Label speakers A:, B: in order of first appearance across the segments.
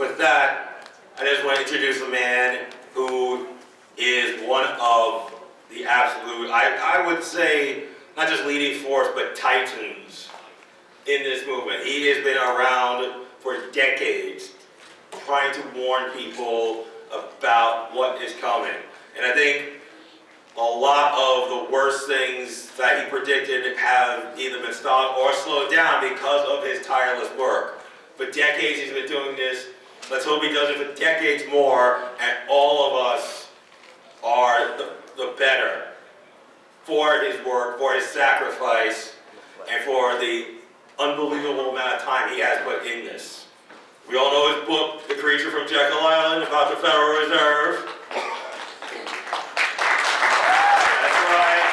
A: with that, I just want to introduce a man who is one of the absolute, I would say, not just leading force, but titans in this movement. He has been around for decades trying to warn people about what is coming. And I think a lot of the worst things that he predicted have either been stopped or slowed down because of his tireless work. For decades he's been doing this. Let's hope he does it for decades more, and all of us are the better for his work, for his sacrifice, and for the unbelievable amount of time he has put in this. We all know his book, The Creature from Jekyll Island, about the Federal Reserve. That's right.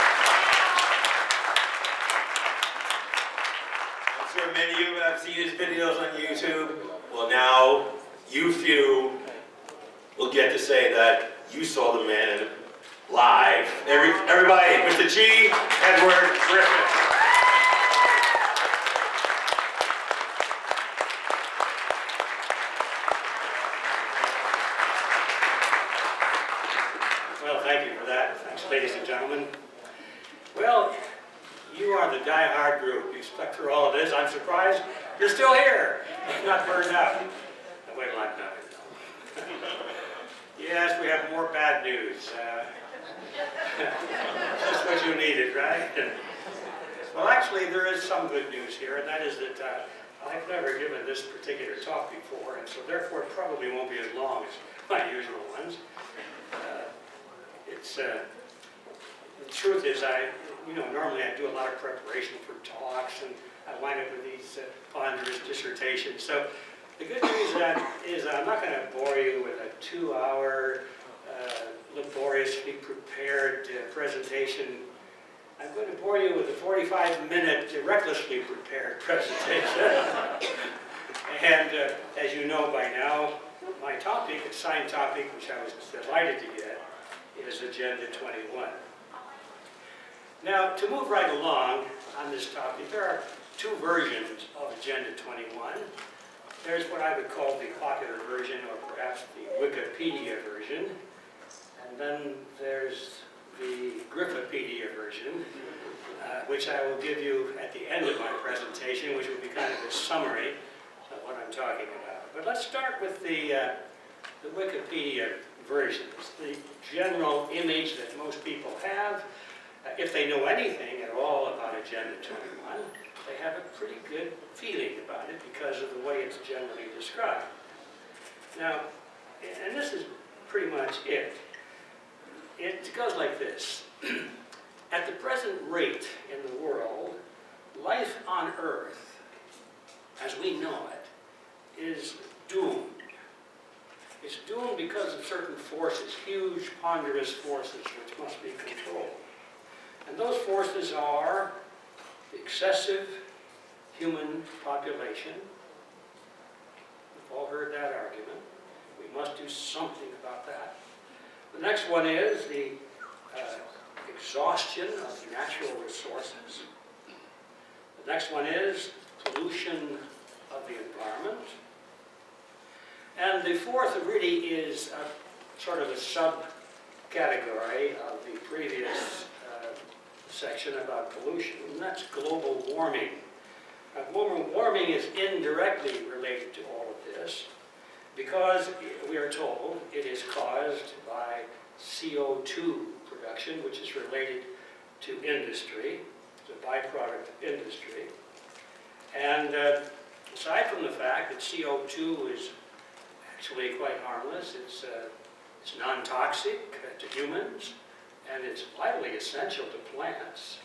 A: I'm sure many of you have seen his videos on YouTube. Well, now, you few will get to say that you saw the man live. Everybody, Mr. G Edward Griffin.
B: Well, thank you for that. Thanks, ladies and gentlemen. Well, you are the die-hard group. You stuck through all of this. I'm surprised you're still here. Not burned out. Wait till I'm done. Yes, we have more bad news. That's what you needed, right? Well, actually, there is some good news here, and that is that I've never given this particular talk before, and so therefore it probably won't be as long as my usual ones. The truth is, normally I do a lot of preparation for talks, and I wind up with these ponderous dissertations. So the good news is I'm not going to bore you with a 2-hour, laboriously prepared presentation. I'm going to bore you with a 45-minute, recklessly prepared presentation. And as you know by now, my topic, assigned topic, which I was delighted to get, is Agenda 21. Now, to move right along on this topic, there are two versions of Agenda 21. There's what I would call the popular version, or perhaps the Wikipedia version. And then there's the Griffipedia version, which I will give you at the end of my presentation, which will be kind of a summary of what I'm talking about. But let's start with the Wikipedia version. It's the general image that most people have. If they know anything at all about Agenda 21, they have a pretty good feeling about it because of the way it's generally described. Now, and this is pretty much it. It goes like this. At the present rate in the world, life on Earth, as we know it, is doomed. It's doomed because of certain forces, huge, ponderous forces, which must be controlled. And those forces are the excessive human population. We've all heard that argument. We must do something about that. The next one is the exhaustion of natural resources. The next one is pollution of the environment. And the fourth really is sort of a subcategory of the previous section about pollution, and that's global warming. Global warming is indirectly related to all of this because we are told it is caused by CO2 production, which is related to industry. It's a byproduct of industry. And aside from the fact that CO2 is actually quite harmless, it's non-toxic to humans, and it's vitally essential to plants.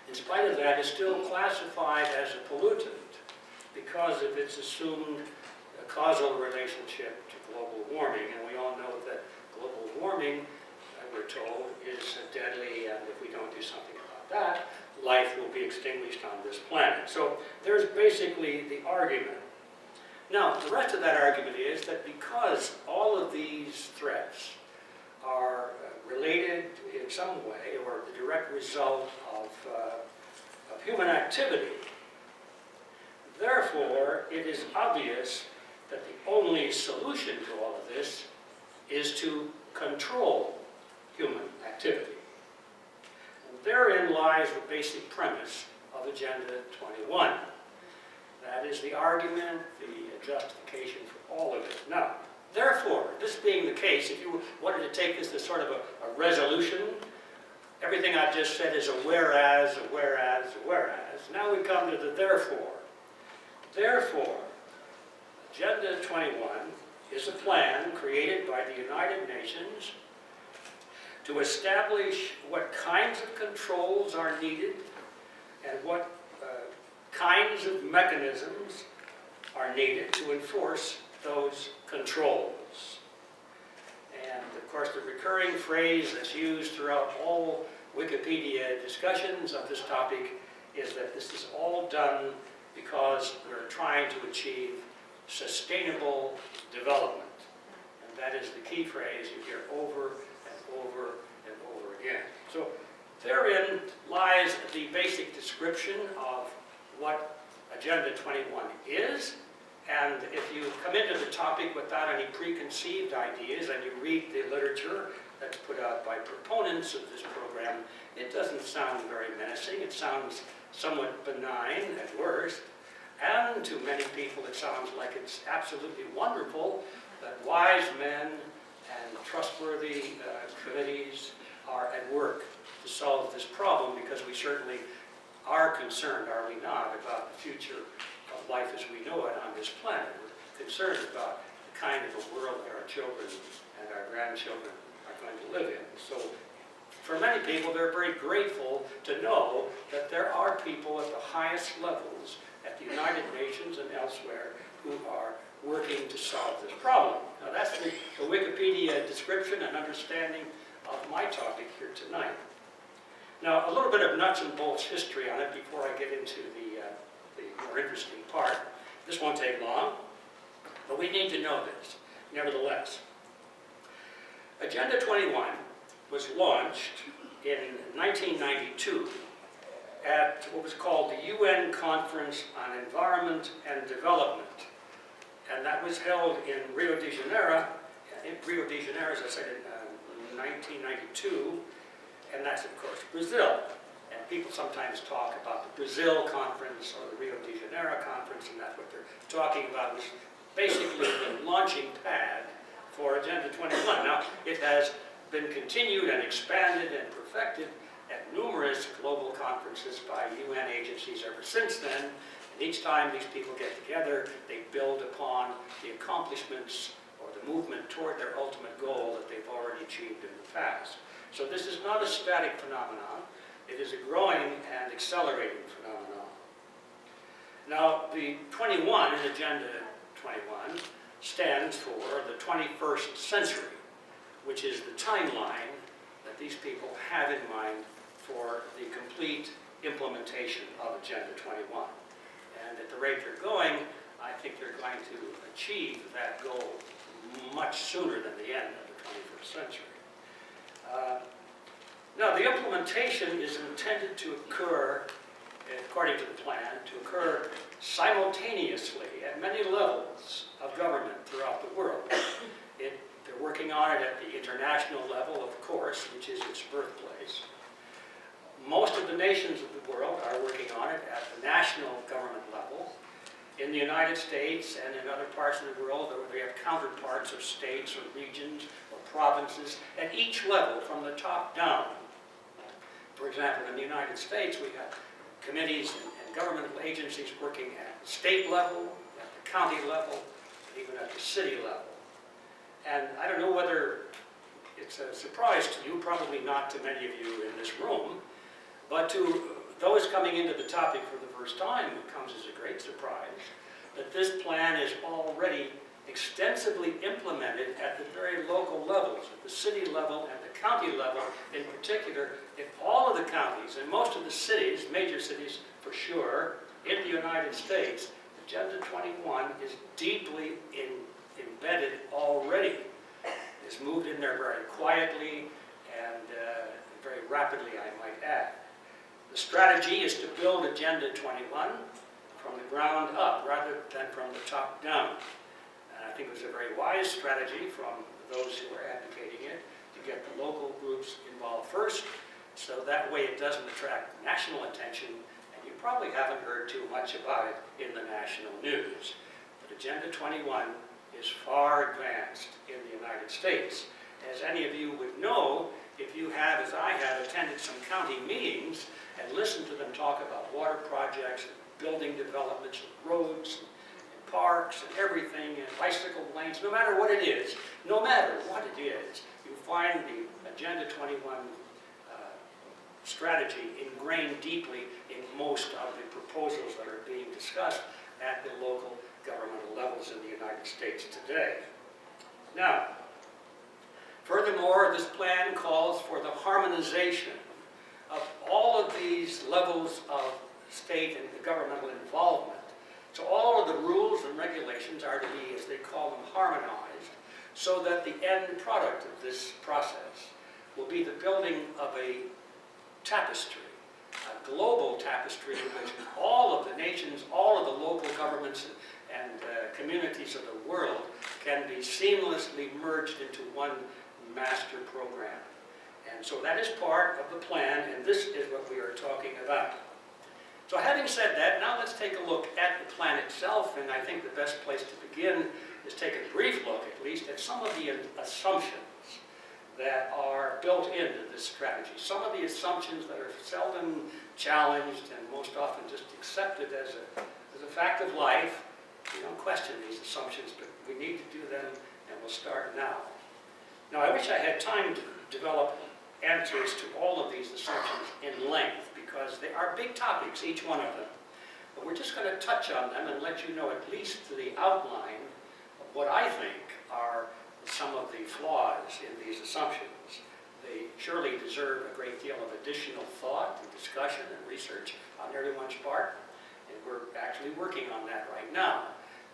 B: In spite of that, it's still classified as a pollutant because of its assumed causal relationship to global warming. And we all know that global warming, we're told, is deadly, and if we don't do something about that, life will be extinguished on this planet. So there's basically the argument. Now, the rest of that argument is that because all of these threats are related in some way, or the direct result of human activity, therefore, it is obvious that the only solution to all of this is to control human activity. And therein lies the basic premise of Agenda 21. That is the argument, the justification for all of it. Now, therefore, this being the case, if you wanted to take this as sort of a resolution, everything I've just said is a whereas, a whereas, a whereas. Now we come to the therefore. Therefore, Agenda 21 is a plan created by the United Nations to establish what kinds of controls are needed and what kinds of mechanisms are needed to enforce those controls. And of course, the recurring phrase that's used throughout all Wikipedia discussions of this topic is that this is all done because we're trying to achieve sustainable development. And that is the key phrase you hear over and over and over again. So therein lies the basic description of what Agenda 21 is. And if you come into the topic without any preconceived ideas and you read the literature that's put out by proponents of this program, it doesn't sound very menacing. It sounds somewhat benign at worst. And to many people it sounds like it's absolutely wonderful that wise men and trustworthy committees are at work to solve this problem, because we certainly are concerned, are we not, about the future of life as we know it on this planet. We're concerned about the kind of a world that our children and our grandchildren are going to live in. So for many people, they're very grateful to know that there are people at the highest levels at the United Nations and elsewhere who are working to solve this problem. Now that's the Wikipedia description and understanding of my topic here tonight. Now, a little bit of nuts and bolts history on it before I get into the more interesting part. This won't take long, but we need to know this, nevertheless. Agenda 21 was launched in 1992 at what was called the UN Conference on Environment and Development. And that was held in Rio de Janeiro, as I said, in 1992. And that's, of course, Brazil. And people sometimes talk about the Brazil conference or the Rio de Janeiro conference, and that's what they're talking about, is basically the launching pad for Agenda 21. Now, it has been continued and expanded and perfected at numerous global conferences by UN agencies ever since then. And each time these people get together, they build upon the accomplishments or the movement toward their ultimate goal that they've already achieved in the past. So this is not a static phenomenon. It is a growing and accelerating phenomenon. Now, the 21 in Agenda 21 stands for the 21st century, which is the timeline that these people have in mind for the complete implementation of Agenda 21. And at the rate they're going, I think they're going to achieve that goal much sooner than the end of the 21st century. Now, the implementation is intended to occur, according to the plan, to occur simultaneously at many levels of government throughout the world. They're working on it at the international level, of course, which is its birthplace. Most of the nations of the world are working on it at the national government level. In the United States and in other parts of the world, we have counterparts of states or regions or provinces at each level from the top down. For example, in the United States, we have committees and governmental agencies working at the state level, at the county level, and even at the city level. And I don't know whether it's a surprise to you, probably not to many of you in this room, but to those coming into the topic for the first time, it comes as a great surprise that this plan is already extensively implemented at the very local levels, at the city level and the county level in particular. In all of the counties and most of the cities, major cities for sure, in the United States, Agenda 21 is deeply embedded already. It's moved in there very quietly and very rapidly, I might add. The strategy is to build Agenda 21 from the ground up rather than from the top down. And I I think it was a very wise strategy from those who are advocating it to get the local groups involved first, so that way it doesn't attract national attention, and you probably haven't heard too much about it in the national news. But Agenda 21 is far advanced in the United States. As any of you would know, if you have, as I have, attended some county meetings and listened to them talk about water projects, and building developments, and roads, and parks, and everything, and bicycle lanes, no matter what it is, you find the Agenda 21 strategy ingrained deeply in most of the proposals that are being discussed at the local governmental levels in the United States today. Now, furthermore, this plan calls for the harmonization of all of these levels of state and governmental involvement. So all of the rules and regulations are to be, as they call them, harmonized, so that the end product of this process will be the building of a tapestry, a global tapestry in which all of the nations, all of the local governments and communities of the world can be seamlessly merged into one master program. And so that is part of the plan, and this is what we are talking about. So having said that, now let's take a look at the plan itself, and I think the best place to begin is take a brief look, at least, at some of the assumptions that are built into this strategy. Some of the assumptions that are seldom challenged and most often just accepted as a fact of life. We don't question these assumptions, but we need to do them, and we'll start now. Now, I wish I had time to develop answers to all of these assumptions in length, because they are big topics, each one of them. But we're just going to touch on them and let you know at least the outline of what I think are some of the flaws in these assumptions. They surely deserve a great deal of additional thought and discussion and research on everyone's part, and we're actually working on that right now.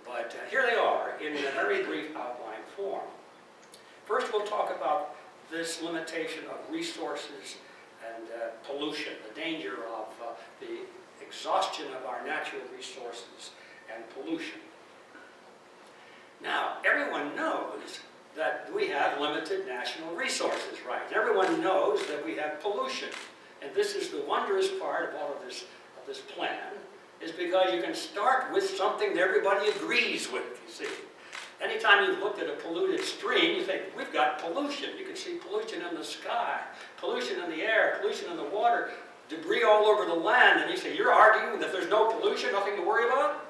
B: But here they are in a very brief outline form. First, we'll talk about this limitation of resources and pollution, the danger of the exhaustion of our natural resources and pollution. Now, everyone knows that we have limited national resources, right? Everyone knows that we have pollution. And this is the wondrous part of all of this plan, is because you can start with something that everybody agrees with, you see. Anytime you've looked at a polluted stream, you think, we've got pollution. You can see pollution in the sky, pollution in the air, pollution in the water, debris all over the land, and you say, you're arguing that there's no pollution, nothing to worry about?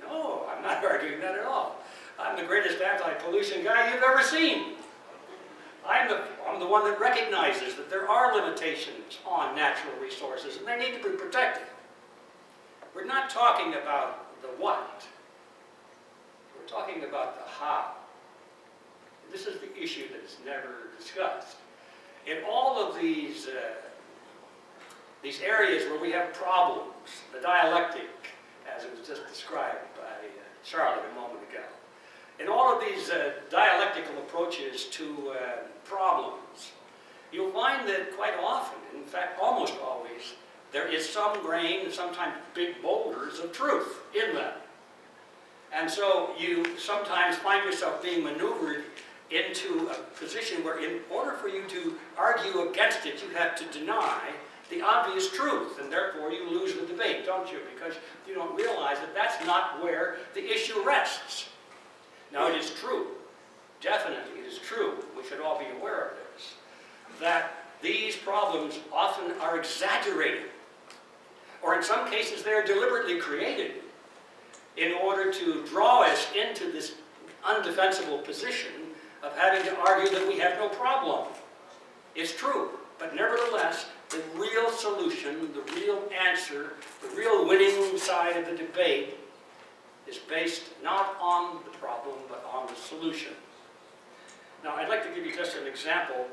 B: No, I'm not arguing that at all. I'm the greatest anti-pollution guy you've ever seen. I'm the one that recognizes that there are limitations on natural resources, and they need to be protected. We're not talking about the what. We're talking about the how. This is the issue that is never discussed. In all of these areas where we have problems, the dialectic, as it was just described by Charlotte a moment ago, in all of these dialectical approaches to problems, you'll find that quite often, in fact almost always, there is some grain, sometimes big boulders of truth in them. And so you sometimes find yourself being maneuvered into a position where in order for you to argue against it, you have to deny the obvious truth, and therefore you lose the debate, don't you? Because you don't realize that that's not where the issue rests. Now it is true, definitely it is true, we should all be aware of this, that these problems often are exaggerated, or in some cases they're deliberately created in order to draw us into this undefensible position of having to argue that we have no problem. It's true, but nevertheless, the real solution, the real answer, the real winning side of the debate is based not on the problem, but on the solution. Now, I'd like to give you just an example.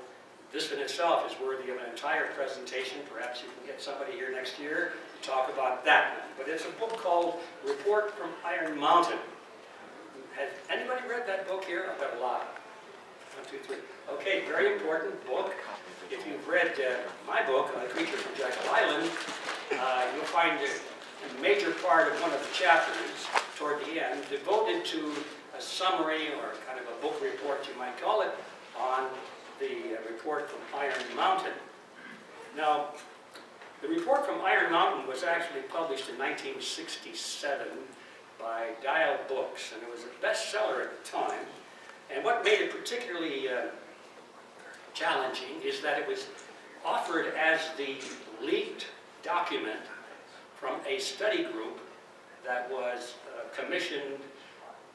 B: This in itself is worthy of an entire presentation. Perhaps you can get somebody here next year to talk about that one. But it's a book called Report from Iron Mountain. Has anybody read that book here? I've got a lot. 1, 2, 3. Okay, very important book. If you've read my book, Creature from Jekyll Island, you'll find a major part of one of the chapters toward the end devoted to a summary or kind of a book report, you might call it, on the report from Iron Mountain. Now, the report from Iron Mountain was actually published in 1967 by Dial Books, and it was a bestseller at the time. And what made it particularly challenging is that it was offered as the leaked document from a study group that was commissioned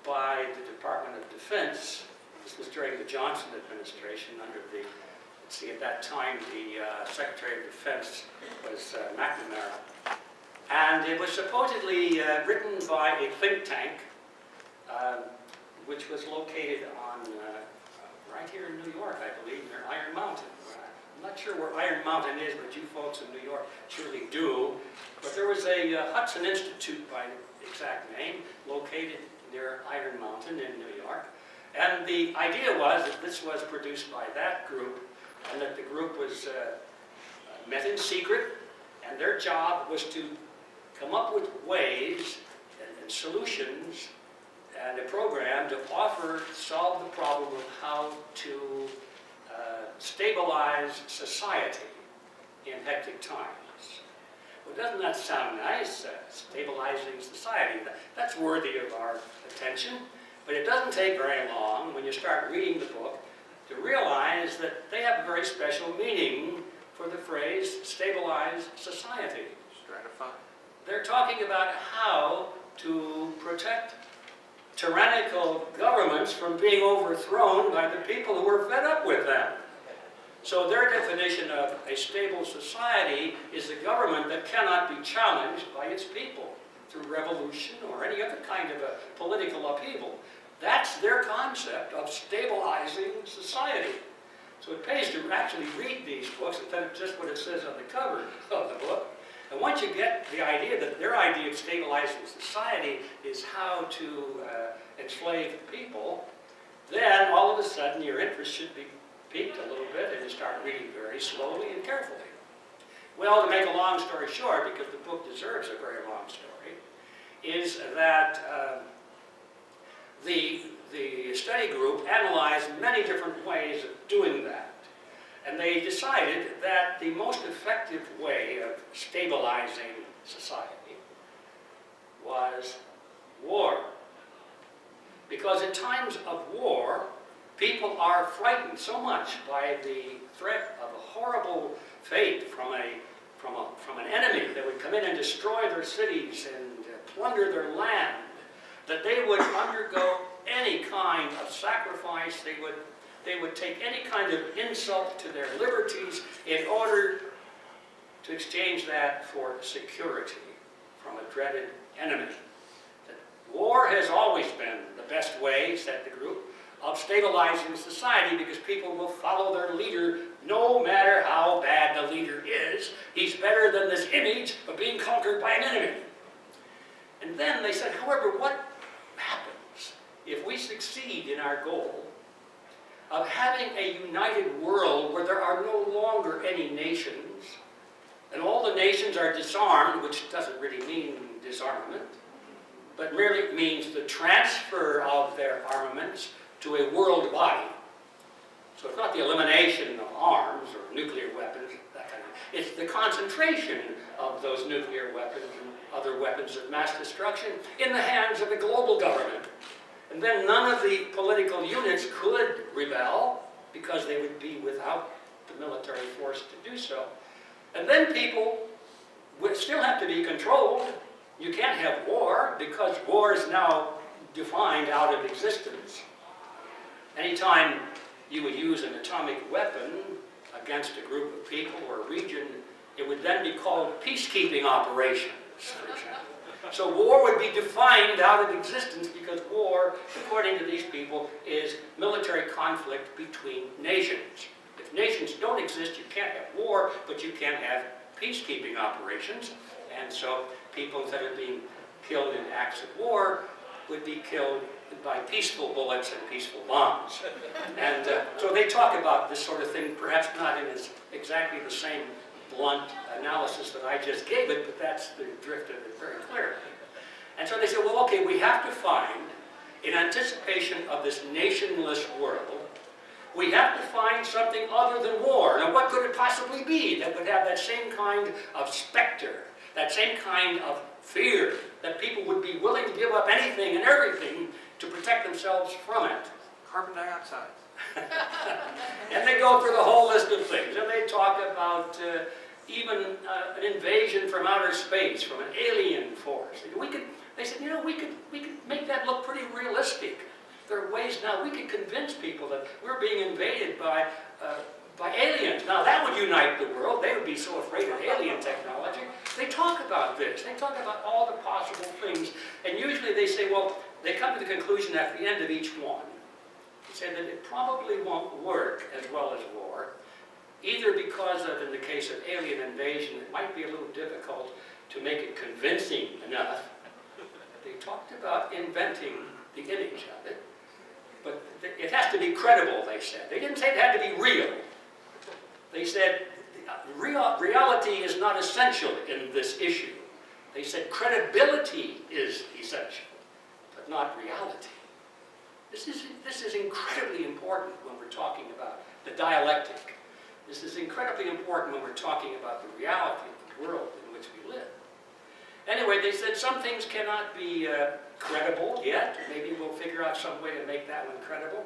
B: by the Department of Defense. This was during the Johnson administration under the, let's see, at that time the Secretary of Defense was McNamara. And it was supposedly written by a think tank which was located on, right here in New York, I believe, near Iron Mountain. I'm not sure where Iron Mountain is, but you folks in New York surely do. But there was a Hudson Institute, by exact name, located near Iron Mountain in New York. And the idea was that this was produced by that group, and that the group was met in secret, and their job was to come up with ways and solutions and a program to solve the problem of how to stabilize society in hectic times. Well, doesn't that sound nice? Stabilizing society. That's worthy of our attention. But it doesn't take very long when you start reading the book to realize that they have a very special meaning for the phrase stabilize society.
C: Stratify.
B: They're talking about how to protect tyrannical governments from being overthrown by the people who are fed up with them. So their definition of a stable society is a government that cannot be challenged by its people through revolution or any other kind of a political upheaval. That's their concept of stabilizing society. So it pays to actually read these books instead of just what it says on the cover of the book. And once you get the idea that their idea of stabilizing society is how to enslave people, then all of a sudden your interest should be piqued a little bit and you start reading very slowly and carefully. Well, to make a long story short, because the book deserves a very long story, is that the study group analyzed many different ways of doing that. And they decided that the most effective way of stabilizing society was war. Because in times of war, people are frightened so much by the threat of a horrible fate from an enemy that would come in and destroy their cities and plunder their land, that they would undergo any kind of sacrifice. They would take any kind of insult to their liberties in order to exchange that for security from a dreaded enemy. War has always been the best way, said the group, of stabilizing society because people will follow their leader no matter how bad the leader is. He's better than this image of being conquered by an enemy. And then they said, however, what happens if we succeed in our goal of having a united world where there are no longer any nations, and all the nations are disarmed, which doesn't really mean disarmament, but merely means the transfer of their armaments to a world body. So it's not the elimination of arms or nuclear weapons, that kind of thing. It's the concentration of those nuclear weapons and other weapons of mass destruction in the hands of a global government. And then none of the political units could rebel because they would be without the military force to do so. And then people would still have to be controlled. You can't have war because war is now defined out of existence. Anytime you would use an atomic weapon against a group of people or a region, it would then be called peacekeeping operations, for example. So war would be defined out of existence because war, according to these people, is military conflict between nations. If nations don't exist, you can't have war, but you can have peacekeeping operations. And so people that are being killed in acts of war would be killed by peaceful bullets and peaceful bombs. And so they talk about this sort of thing, perhaps not in exactly the same blunt analysis that I just gave it, but that's the drift of it very clearly. And so they said, well, okay, we have to find in anticipation of this nationless world, we have to find something other than war. Now, what could it possibly be that would have that same kind of specter, that same kind of fear, that people would be willing to give up anything and everything to protect themselves from it?
C: Carbon dioxide.
B: And they go through the whole list of things, and they talk about even an invasion from outer space, from an alien force. They said, you know, we could make that look pretty realistic. There are ways now we could convince people that we're being invaded by aliens. Now that would unite the world. They would be so afraid of alien technology. They talk about this. They talk about all the possible things. And usually they say, well, they come to the conclusion at the end of each one, they say that it probably won't work as well as war, either because of, in the case of alien invasion, it might be a little difficult to make it convincing enough. They talked about inventing the image of it, but it has to be credible, they said. They didn't say it had to be real. They said reality is not essential in this issue. They said credibility is essential, but not reality. This is incredibly important when we're talking about the dialectic. This is incredibly important when we're talking about the reality of the world in which we live. Anyway, they said some things cannot be credible yet. Maybe we'll figure out some way to make that one credible.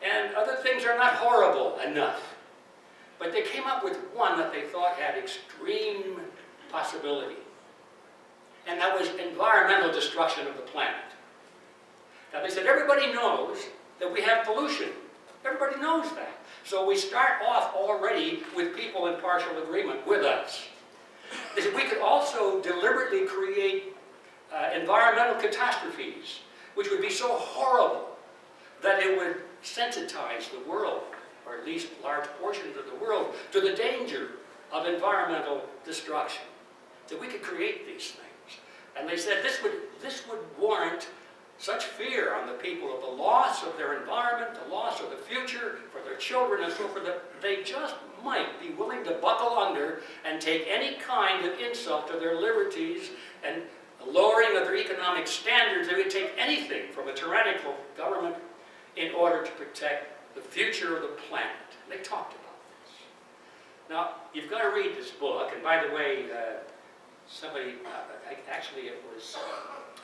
B: And other things are not horrible enough. But they came up with one that they thought had extreme possibility. And that was environmental destruction of the planet. Now they said everybody knows that we have pollution. Everybody knows that. So we start off already with people in partial agreement with us. They said we could also deliberately create environmental catastrophes, which would be so horrible that it would sensitize the world, or at least large portions of the world, to the danger of environmental destruction. That we could create these things. And they said this would warrant such fear on the people of the loss of their environment, the loss of the future for their children and so forth, that they just might be willing to buckle under and take any kind of insult to their liberties and lowering of their economic standards. They would take anything from a tyrannical government in order to protect the future of the planet. They talked about this. Now, you've got to read this book, and by the way, somebody, actually it was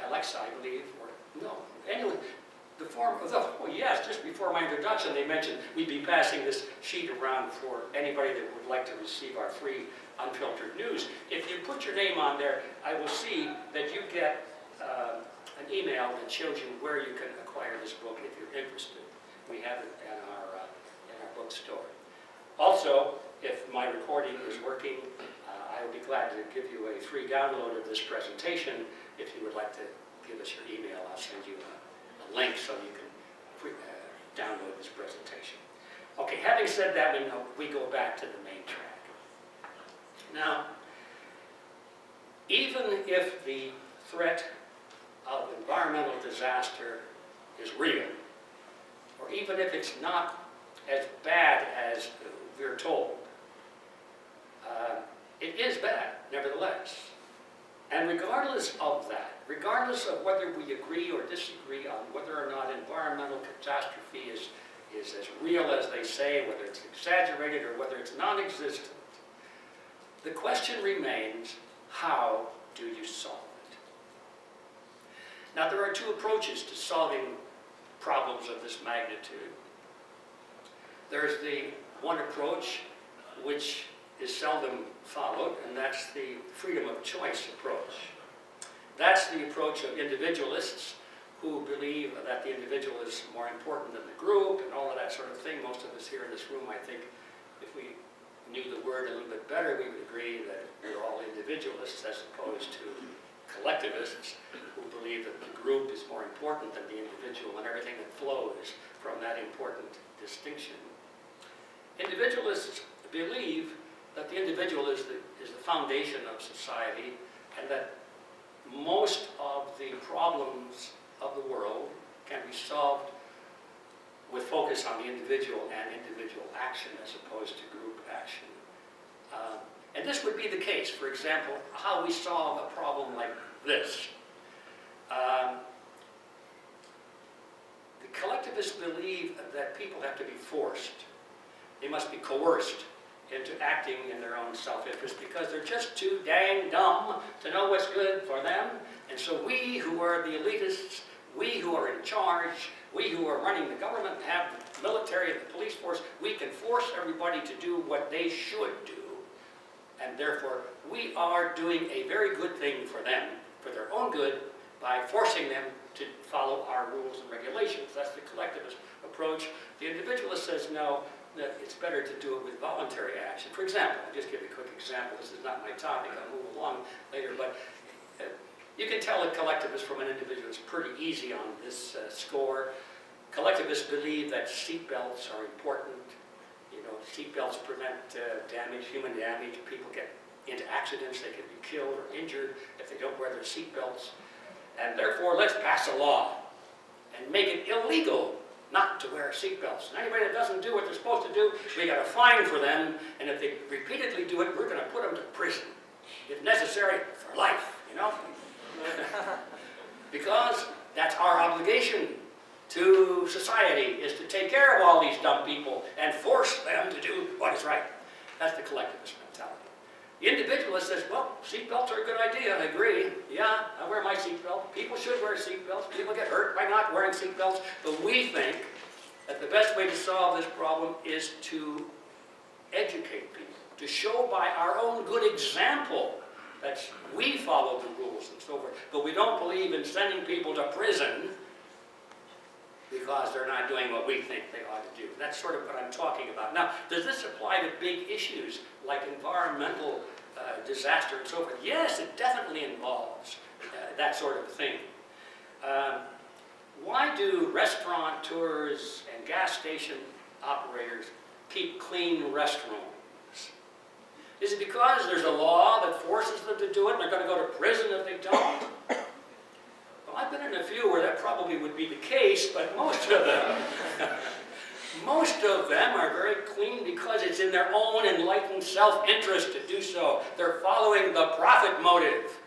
B: Alexa, I believe, or no, anyway, yes, just before my introduction, they mentioned we'd be passing this sheet around for anybody that would like to receive our free unfiltered news. If you put your name on there, I will see that you get an email that shows you where you can acquire this book if you're interested. We have it in our bookstore. Also, if my recording is working, I will be glad to give you a free download of this presentation. If you would like to give us your email, I'll send you a link so you can download this presentation. Okay, having said that, we go back to the main track. Now, even if the threat of environmental disaster is real, or even if it's not as bad as we're told, it is bad, nevertheless. And regardless of that, regardless of whether we agree or disagree on whether or not environmental catastrophe is as real as they say, whether it's exaggerated or whether it's non-existent, the question remains, how do you solve it? Now, there are two approaches to solving problems of this magnitude. There's the one approach which is seldom followed, and that's the freedom of choice approach. That's the approach of individualists who believe that the individual is more important than the group and all of that sort of thing. Most of us here in this room, I think, if we knew the word a little bit better, we would agree that we're all individualists as opposed to collectivists who believe that the group is more important than the individual and everything that flows from that important distinction. Individualists believe that the individual is the foundation of society, and that most of the problems of the world can be solved with focus on the individual and individual action as opposed to group action. And this would be the case, for example, how we solve a problem like this. collectivists believe that people have to be forced. They must be coerced into acting in their own self-interest because they're just too dang dumb to know what's good for them. And so we who are the elitists, we who are in charge, we who are running the government, have the military and the police force, we can force everybody to do what they should do. And therefore, we are doing a very good thing for them, for their own good, by forcing them to follow our rules and regulations. That's the collectivist approach. The individualist says, no, that it's better to do it with voluntary action. For example, I'll just give you a quick example. This is not my topic. I'll move along later. But you can tell a collectivist from an individualist pretty easy on this score. Collectivists believe that seatbelts are important. You know, seatbelts prevent damage, human damage. People get into accidents. They can be killed or injured if they don't wear their seatbelts. And therefore, let's pass a law and make it illegal not to wear seatbelts. And anybody that doesn't do what they're supposed to do, we got a fine for them, and if they repeatedly do it, we're going to put them to prison, if necessary, for life, you know? Because that's our obligation to society, is to take care of all these dumb people and force them to do what is right. That's the collectivist mentality. The individualist says, well, seatbelts are a good idea, I agree. Yeah, I wear my seatbelt. People should wear seatbelts. People get hurt by not wearing seatbelts. But we think that the best way to solve this problem is to educate people, to show by our own good example that we follow the rules and so forth. But we don't believe in sending people to prison because they're not doing what we think they ought to do. That's sort of what I'm talking about. Now, does this apply to big issues like environmental disaster and so forth? Yes, it definitely involves that sort of thing. Why do restaurateurs and gas station operators keep clean restrooms? Is it because there's a law that forces them to do it and they're going to go to prison if they don't? Well, I've been in a few where that probably would be the case, but most of them are very clean because it's in their own enlightened self-interest to do so. They're following the profit motive.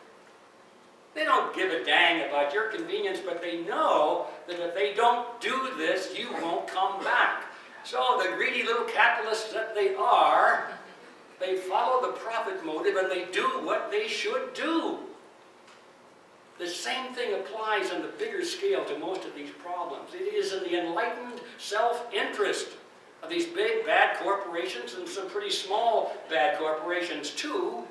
B: They don't give a dang about your convenience, but they know that if they don't do this, you won't come back. So the greedy little capitalists that they are, they follow the profit motive and they do what they should do. The same thing applies on the bigger scale to most of these problems. It is in the enlightened self-interest of these big bad corporations and some pretty small bad corporations too,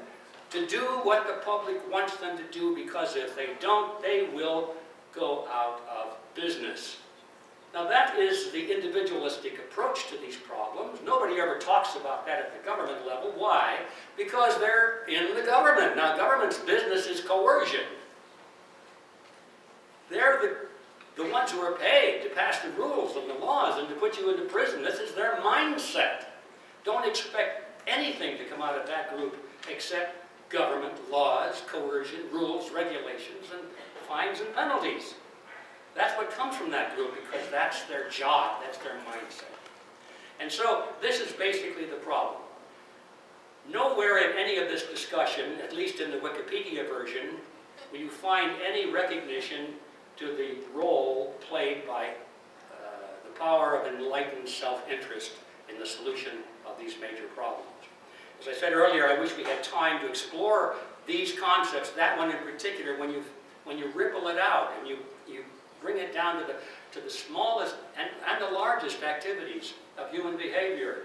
B: to do what the public wants them to do, because if they don't, they will go out of business. Now that is the individualistic approach to these problems. Nobody ever talks about that at the government level. Why? Because they're in the government. Now government's business is coercion. They're the ones who are paid to pass the rules and the laws and to put you into prison. This is their mindset. Don't expect anything to come out of that group except government, laws, coercion, rules, regulations, and fines and penalties. That's what comes from that group because that's their job, that's their mindset. And so this is basically the problem. Nowhere in any of this discussion, at least in the Wikipedia version, will you find any recognition to the role played by the power of enlightened self-interest in the solution of these major problems. As I said earlier, I wish we had time to explore these concepts, that one in particular, when you ripple it out and you bring it down to the smallest and the largest activities of human behavior,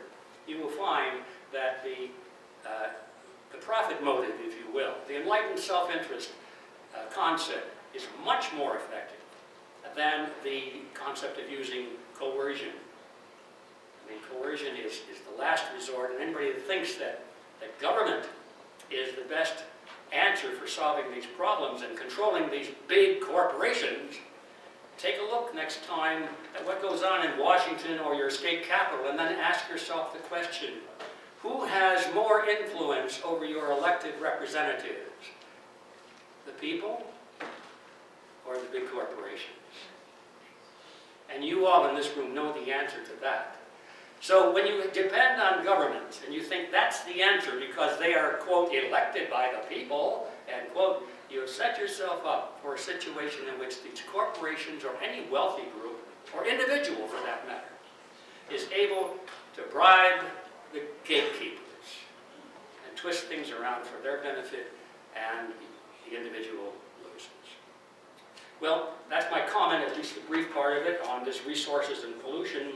B: you will find that the profit motive, if you will, the enlightened self-interest concept is much more effective than the concept of using coercion. I mean, coercion is the last resort, and anybody that thinks that government is the best answer for solving these problems and controlling these big corporations, take a look next time at what goes on in Washington or your state capital, and then ask yourself the question, who has more influence over your elected representatives? The people or the big corporations? And you all in this room know the answer to that. So when you depend on government and you think that's the answer because they are, quote, elected by the people, and, quote, you have set yourself up for a situation in which these corporations or any wealthy group or individual for that matter, is able to bribe the gatekeepers and twist things around for their benefit, and the individual loses. Well, that's my comment, at least the brief part of it, on this resources and pollution.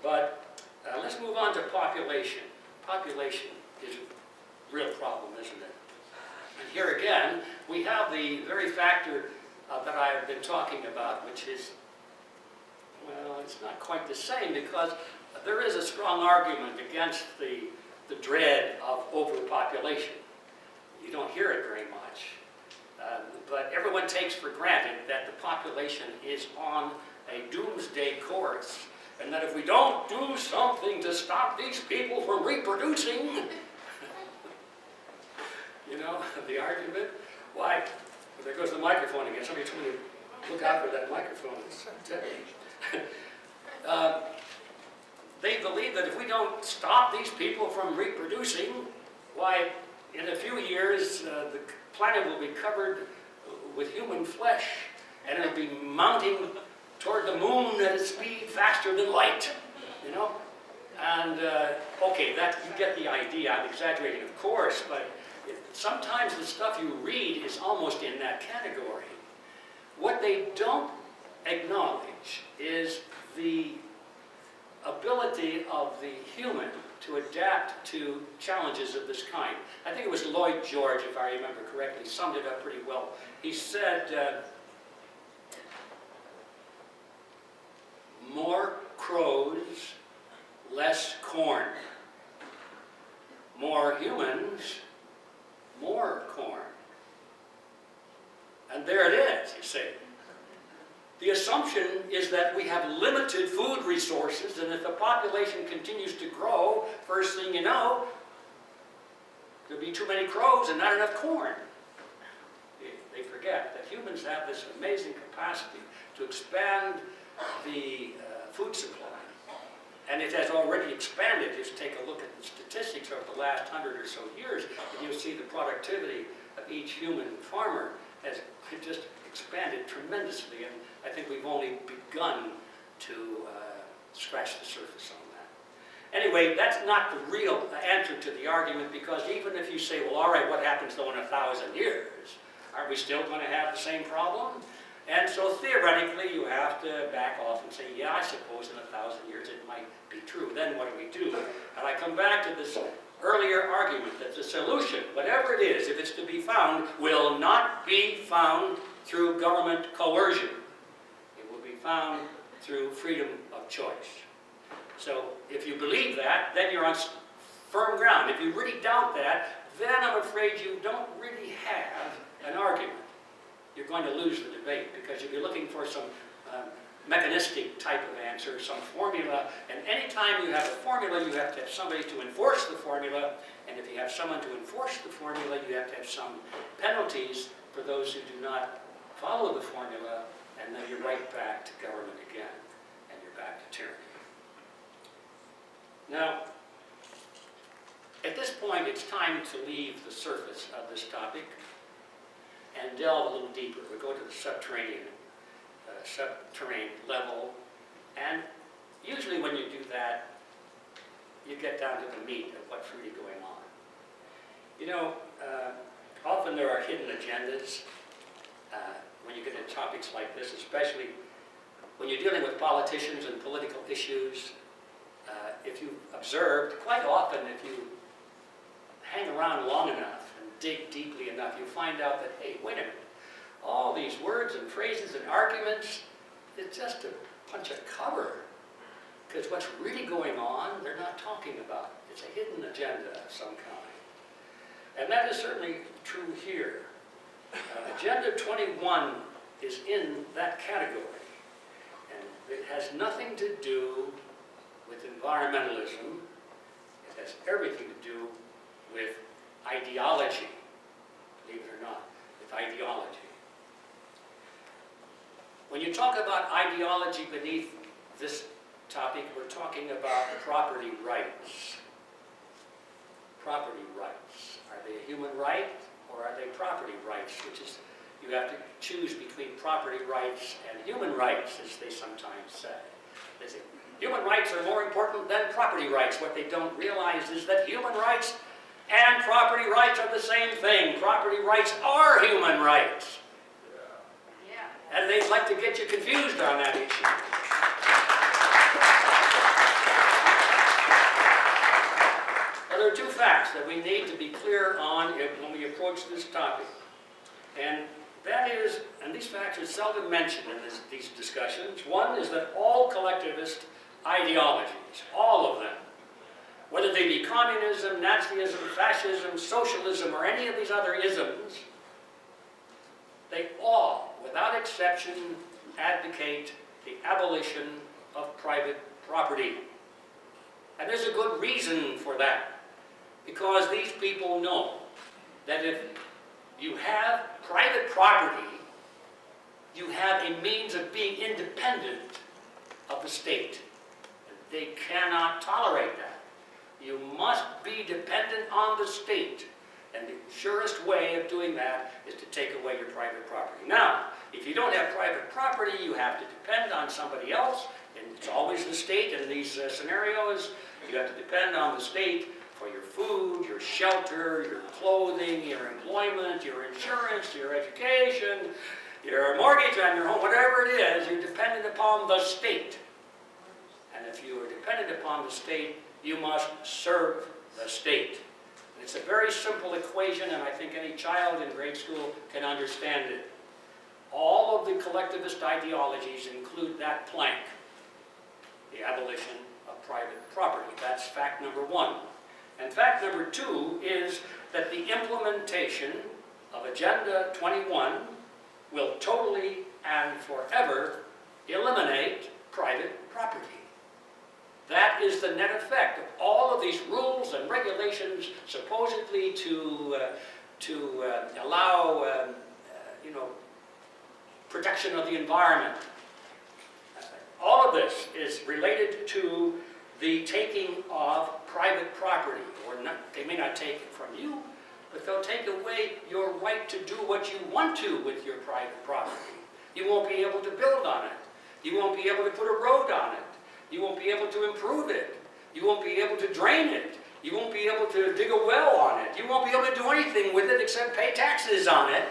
B: But let's move on to population. Population is a real problem, isn't it? And here again, we have the very factor that I have been talking about, which is, well, it's not quite the same, because there is a strong argument against the dread of overpopulation. You don't hear it very much. But everyone takes for granted that the population is on a doomsday course, and that if we don't do something to stop these people from reproducing, you know, the argument, why, well, there goes the microphone again. Somebody told me to look out for that microphone. They believe that if we don't stop these people from reproducing, why, in a few years, the planet will be covered with human flesh, and it'll be mounting toward the moon at a speed faster than light, you know? And, okay, that, you get the idea. I'm exaggerating, of course, but sometimes the stuff you read is almost in that category. What they don't acknowledge is the ability of the human to adapt to challenges of this kind. I think it was Lloyd George, if I remember correctly, summed it up pretty well. He said, more crows, less corn. More humans, more corn. And there it is, you see. The assumption is that we have limited food resources, and if the population continues to grow, first thing you know, there'll be too many crows and not enough corn. They forget that humans have this amazing capacity to expand the food supply. And it has already expanded. Just take a look at the statistics over the last 100 or so years, and you'll see the productivity of each human farmer has just expanded tremendously, and I think we've only begun to scratch the surface on that. Anyway, that's not the real answer to the argument, because even if you say, well, all right, what happens though in 1,000 years? Aren't we still going to have the same problem? And so theoretically, you have to back off and say, yeah, I suppose in 1,000 years it might be true. Then what do? And I come back to this earlier argument that the solution, whatever it is, if it's to be found, will not be found through government coercion. It will be found through freedom of choice. So if you believe that, then you're on firm ground. If you really doubt that, then I'm afraid you don't really have an argument. You're going to lose the debate, because you'll be looking for some mechanistic type of answer, some formula, and anytime you have a formula, you have to have somebody to enforce the formula, and if you have someone to enforce the formula, you have to have some penalties for those who do not follow the formula, and then you're right back to government again, and you're back to tyranny. Now, at this point, it's time to leave the surface of this topic and delve a little deeper. We go to the subterranean level, and usually when you do that, you get down to the meat of what's really going on. You know, often there are hidden agendas when you get into topics like this, especially when you're dealing with politicians and political issues. If you've observed, quite often if you hang around long enough and dig deeply enough, you find out that, hey, wait a minute, all these words and phrases and arguments, it's just a bunch of cover. Because what's really going on, they're not talking about. It's a hidden agenda of some kind. And that is certainly true here. Agenda 21 is in that category. And it has nothing to do with environmentalism. It has everything to do with ideology, believe it or not, with ideology. When you talk about ideology beneath this topic, we're talking about property rights. Property rights. Are they a human right, or are they property rights? Which is, you have to choose between property rights and human rights, as they sometimes say.
C: Human rights are more important than property rights. What they don't realize is that human rights and property rights are the same thing. Property rights are human rights. And they'd like to get you confused on that issue. Well, there are two facts that we need to be clear on when we approach this topic. And that is, and these facts are seldom mentioned in these discussions. One is that all collectivist ideologies, all of them, whether they be communism, Nazism, fascism, socialism, or any of these other isms, they all, without exception, advocate the abolition of private property. And there's a good reason for that, because these people know that if you have private property, you have a means of being independent of the state. They cannot tolerate that. You must be dependent on the state. And the surest way of doing that is to take away your private property. Now, if you don't have private property, you have to depend on somebody else. And it's always the state in these scenarios. You have to depend on the state for your food, your shelter, your clothing, your employment, your insurance, your education, your mortgage on your home, whatever it is, you're dependent upon the state. And if you are dependent upon the state, you must serve the state. And it's a very simple equation, and I think any child in grade school can understand it. All of the collectivist ideologies include that plank, the abolition of private property. That's fact number one. And fact number two is that the implementation of Agenda 21 will totally and forever eliminate private property. That is the net effect of all of these rules and regulations supposedly to allow protection of the environment. All of this is related to the taking of private property. Or not, they may not take it from you, but they'll take away your right to do what you want to with your private property. You won't be able to build on it. You won't be able to put a road on it. You won't be able to improve it. You won't be able to drain it. You won't be able to dig a well on it. You won't be able to do anything with it except pay taxes on it,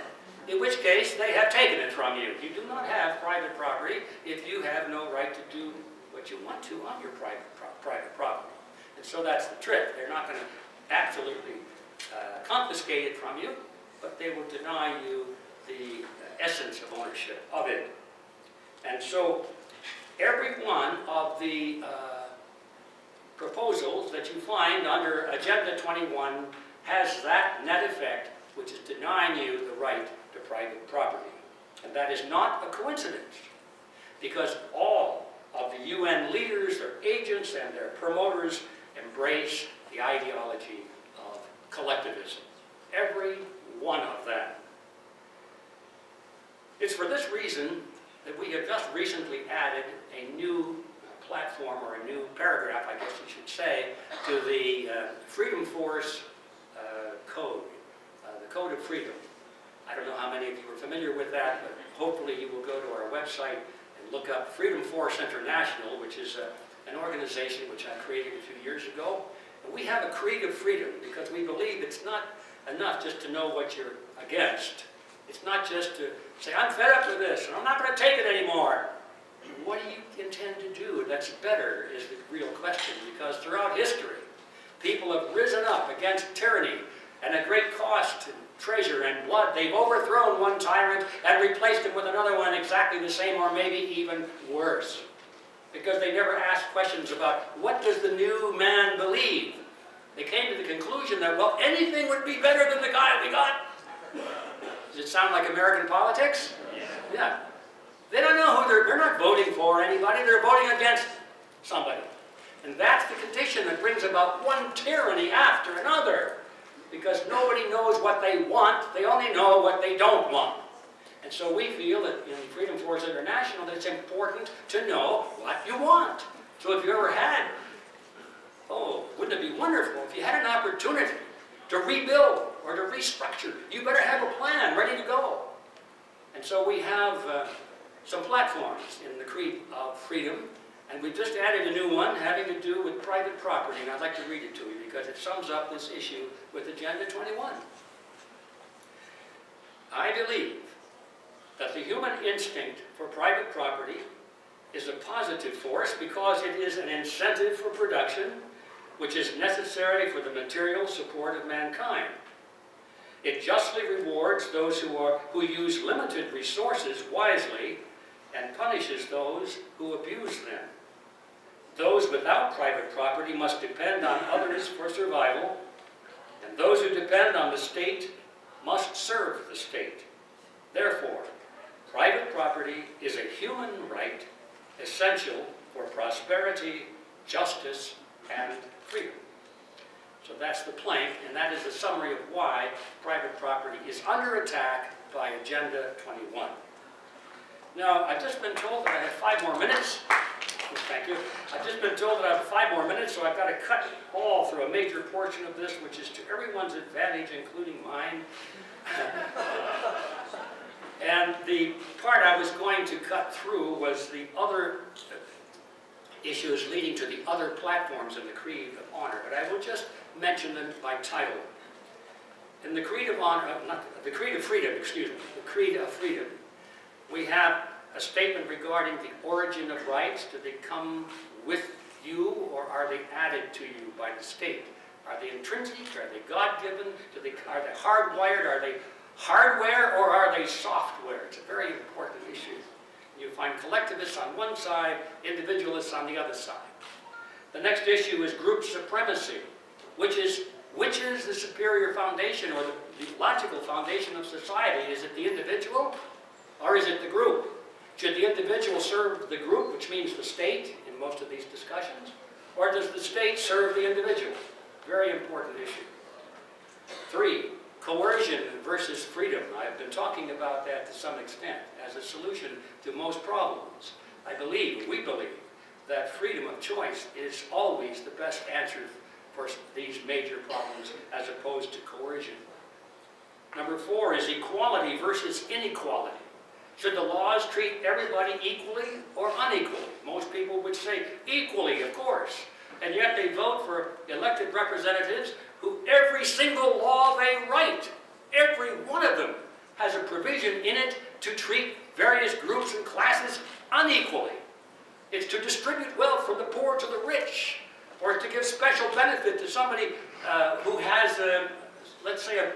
C: in which case they have taken it from you. You do not have private property if you have no right to do what you want to on your private property. And so that's the trick. They're not going to absolutely confiscate it from you, but they will deny you the essence of ownership of it. And so every one of the proposals that you find under Agenda 21 has that net effect, which is denying you the right to private property. And that is not a coincidence, because all of the UN leaders, their agents, and their promoters embrace the ideology of collectivism. Every one of them. It's for this reason that we have just recently added a new platform, or a new paragraph, I guess you should say, to the Freedom Force Code, the Code of Freedom. I don't know how many of you are familiar with that, but hopefully you will go to our website and look up Freedom Force International, which is an organization which I created a few years ago. And we have a creed of freedom because we believe it's not enough just to know what you're against. It's not just to say, I'm fed up with this, and I'm not going to take it anymore. What do you intend to do that's better is the real question, because throughout history, people have risen up against tyranny, and at great cost and treasure and blood, they've overthrown one tyrant and replaced him with another one exactly the same, or maybe even worse. Because they never asked questions about, what does the new man believe? They came to the conclusion that, well, anything would be better than the guy we got. Does it sound like American politics? Yeah. They don't know who they're not voting for anybody, they're voting against somebody. And that's the condition that brings about one tyranny after another. Because nobody knows what they want, they only know what they don't want. And so we feel that in Freedom Force International that it's important to know what you want. So if you ever had, wouldn't it be wonderful if you had an opportunity to rebuild or to restructure, you better have a plan ready to go. And so we have some platforms in the Creed of Freedom, And we just added a new one having to do with private property, and I'd like to read it to you because it sums up this issue with Agenda 21. I believe that the human instinct for private property is a positive force because it is an incentive for production, which is necessary for the material support of mankind. It justly rewards those who use limited resources wisely and punishes those who abuse them. Those without private property must depend on others for survival, and those who depend on the state must serve the state. Therefore, private property is a human right essential for prosperity, justice, and freedom. So that's the plank, and that is a summary of why private property is under attack by Agenda 21. Now, I've just been told that I have 5 more minutes. Thank you. I've just been told that I have 5 more minutes, so I've got to cut all through a major portion of this, which is to everyone's advantage, including mine. And the part I was going to cut through was the other issues leading to the other platforms in the Creed of Honor, but I will just mention them by title. In the Creed of Honor, the Creed of Freedom, excuse me, the Creed of Freedom, we have a statement regarding the origin of rights. Do they come with you, or are they added to you by the state? Are they intrinsic? Are they God-given? Are they hardwired? Are they hardware, or are they software? It's a very important issue. You find collectivists on one side, individualists on the other side. The next issue is group supremacy, which is the superior foundation, or the logical foundation of society? Is it the individual, or is it the group? Should the individual serve the group, which means the state in most of these discussions, or does the state serve the individual? Very important issue. 3, coercion versus freedom. I've been talking about that to some extent as a solution to most problems. We believe, that freedom of choice is always the best answer for these major problems as opposed to coercion. Number 4 is equality versus inequality. Should the laws treat everybody equally or unequally? Most people would say equally, of course. And yet they vote for elected representatives who every single law they write, every one of them, has a provision in it to treat various groups and classes unequally. It's to distribute wealth from the poor to the rich, or to give special benefit to somebody who has, let's say,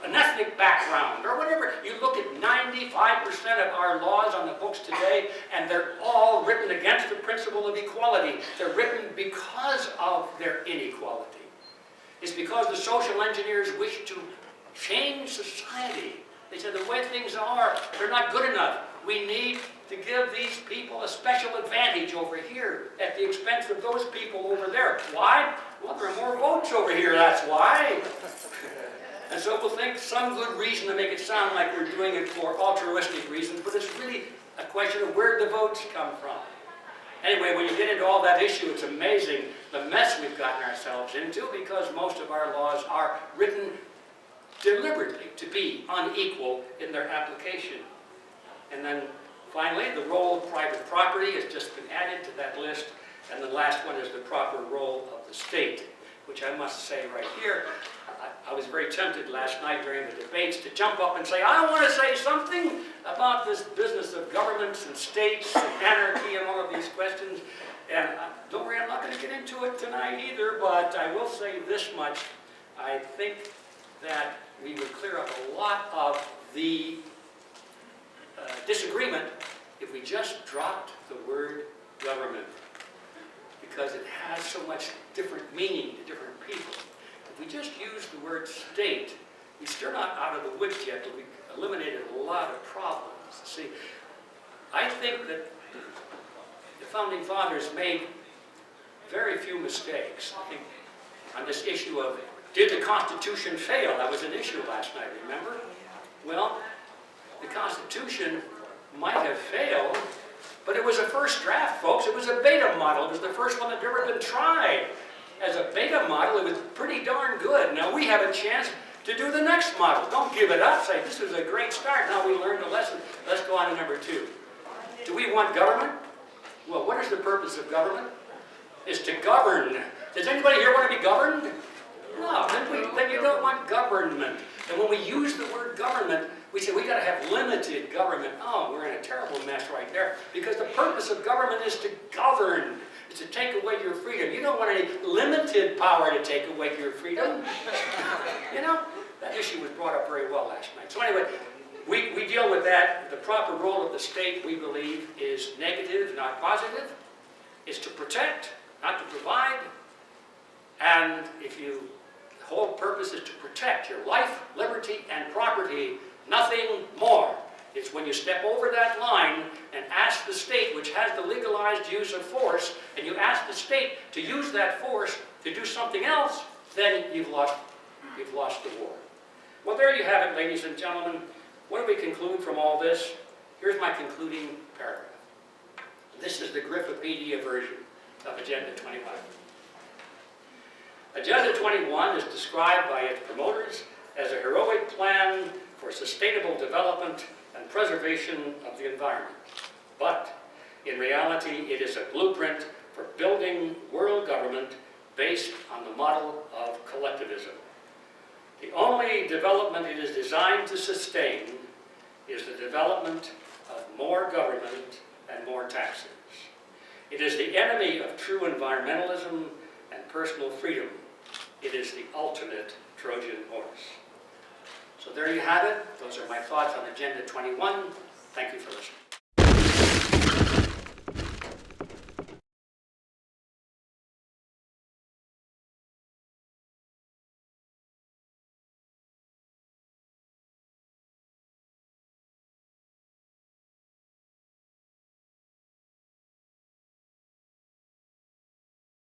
C: an ethnic background, or whatever. You look at 95% of our laws on the books today, and they're all written against the principle of equality. They're written because of their inequality. It's because the social engineers wish to change society. They said the way things are, they're not good enough. We need to give these people a special advantage over here at the expense of those people over there. Why? Well, there are more votes over here, that's why. And so we'll think some good reason to make it sound like we're doing it for altruistic reasons, but it's really a question of where the votes come from. Anyway, when you get into all that issue, it's amazing the mess we've gotten ourselves into, because most of our laws are written deliberately to be unequal in their application. And then finally, the role of private property has just been added to that list. And the last one is the proper role of the state, which I must say right here, I was very tempted last night during the debates to jump up and say, I want to say something about this business of governments and states and anarchy and all of these questions. And don't worry, I'm not going to get into it tonight either, but I will say this much. I think that we would clear up a lot of the disagreement if we just dropped the word government, because it has so much different meaning to different people. If we just use the word state, we're still not out of the woods yet, but we've eliminated a lot of problems. See, I think that the Founding Fathers made very few mistakes. I think on this issue of, did the Constitution fail? That was an issue last night, remember? Well, the Constitution might have failed, but it was a first draft, folks. It was a beta model. It was the first one that had ever been tried. As a beta model, it was pretty darn good. Now we have a chance to do the next model. Don't give it up. Say, this was a great start. Now we learned a lesson. Let's go on to number 2. Do we want government? Well, what is the purpose of government? Is to govern. Does anybody here want to be governed? No, then you don't want government. And when we use the word government, we say we got to have limited government. Oh, we're in a terrible mess right there. Because the purpose of government is to govern. It's to take away your freedom. You don't want any limited power to take away your freedom. You know, that issue was brought up very well last night. So anyway, we deal with that. The proper role of the state, we believe, is negative, not positive. It's to protect, not to provide. And the whole purpose is to protect your life, liberty, and property, nothing more. It's when you step over that line and ask the state, which has the legalized use of force, and you ask the state to use that force to do something else, then you've lost the war. Well, there you have it, ladies and gentlemen. What do we conclude from all this? Here's my concluding paragraph. This is the Griffopedia version of Agenda 21. Agenda 21 is described by its promoters as a heroic plan for sustainable development and preservation of the environment. But in reality, it is a blueprint for building world government based on the model of collectivism. The only development it is designed to sustain is the development of more government and more taxes. It is the enemy of true environmentalism and personal freedom. It is the ultimate Trojan horse. So there you have it. Those are my thoughts on Agenda 21. Thank you for listening.